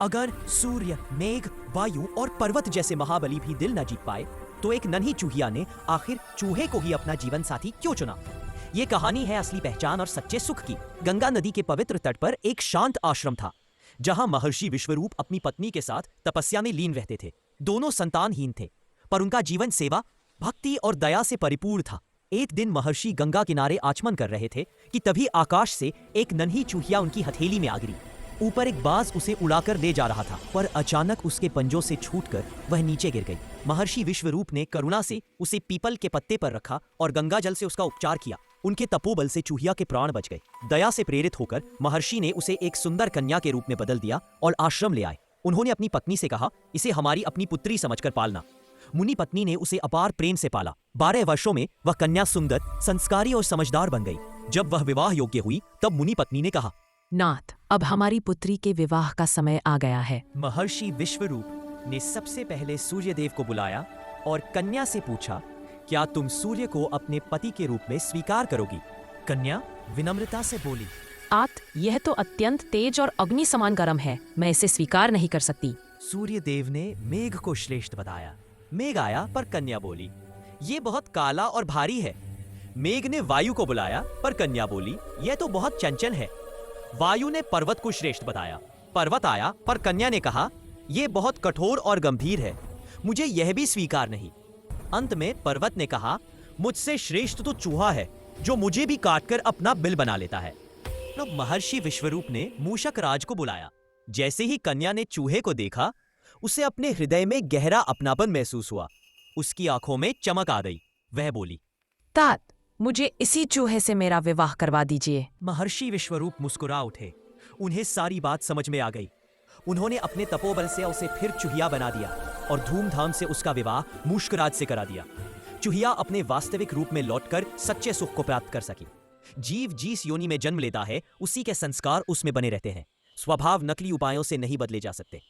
अगर सूर्य, मेघ, वायु और पर्वत जैसे महाबली भी दिल न जीत पाए तो एक नन्ही चूहिया ने आखिर चूहे को ही अपना जीवन साथी क्यों चुना? ये कहानी है असली पहचान और सच्चे सुख की। गंगा नदी के पवित्र तट पर एक शांत आश्रम था जहां महर्षि विश्वरूप अपनी पत्नी के साथ तपस्या में लीन रहते थे। दोनों संतानहीन थे पर उनका जीवन सेवा, भक्ति और दया से परिपूर्ण था। एक दिन महर्षि गंगा किनारे आचमन कर रहे थे कि तभी आकाश से एक नन्ही चूहिया उनकी हथेली में आ गिरी। ऊपर एक बाज उसे उड़ाकर ले जा रहा था पर अचानक उसके पंजों से छूटकर वह नीचे गिर गई। महर्षि विश्वरूप ने करुणा से उसे पीपल के पत्ते पर रखा और गंगा जल से उसका उपचार किया। उनके तपोबल से चूहिया के प्राण बच गए। दया से प्रेरित होकर महर्षि ने उसे एक सुंदर कन्या के रूप में बदल दिया और आश्रम ले आए। उन्होंने अपनी पत्नी से कहा, इसे हमारी अपनी पुत्री समझकर पालना। मुनि पत्नी ने उसे अपार प्रेम से पाला। 12 वर्षों में वह कन्या सुंदर, संस्कारी और समझदार बन गई। जब वह विवाह योग्य हुई तब मुनि पत्नी ने कहा, नाथ, अब हमारी पुत्री के विवाह का समय आ गया है। महर्षि विश्वरूप ने सबसे पहले सूर्यदेव को बुलाया और कन्या से पूछा, क्या तुम सूर्य को अपने पति के रूप में स्वीकार करोगी? कन्या विनम्रता से बोली, आत, यह तो अत्यंत तेज और अग्नि समान गर्म है, मैं इसे स्वीकार नहीं कर सकती। सूर्यदेव ने मेघ को श्रेष्ठ बताया। मेघ आया पर कन्या बोली, ये बहुत काला और भारी है। मेघ ने वायु को बुलाया पर कन्या बोली, यह तो बहुत चंचल है। वायु ने पर्वत को श्रेष्ठ बताया। पर्वत आया पर कन्या ने कहा, यह बहुत कठोर और गंभीर है, मुझे यह भी स्वीकार नहीं। अंत में पर्वत ने कहा, मुझसे श्रेष्ठ तो चूहा है जो मुझे भी काटकर अपना बिल बना लेता है। तो महर्षि विश्वरूप ने मूषक राज को बुलाया। जैसे ही कन्या ने चूहे को देखा, उसे अपने हृदय में गहरा अपनापन महसूस हुआ। उसकी आंखों में चमक आ गई। वह बोली, तात, मुझे इसी चूहे से मेरा विवाह करवा दीजिए। महर्षि विश्वरूप मुस्कुरा उठे। उन्हें सारी बात समझ में आ गई। उन्होंने अपने तपोबल से उसे फिर चूहिया बना दिया और धूमधाम से उसका विवाह मूषकराज से करा दिया। चूहिया अपने वास्तविक रूप में लौटकर सच्चे सुख को प्राप्त कर सकी। जीव जिस योनि में जन्म लेता है उसी के संस्कार उसमें बने रहते हैं। स्वभाव नकली उपायों से नहीं बदले जा सकते।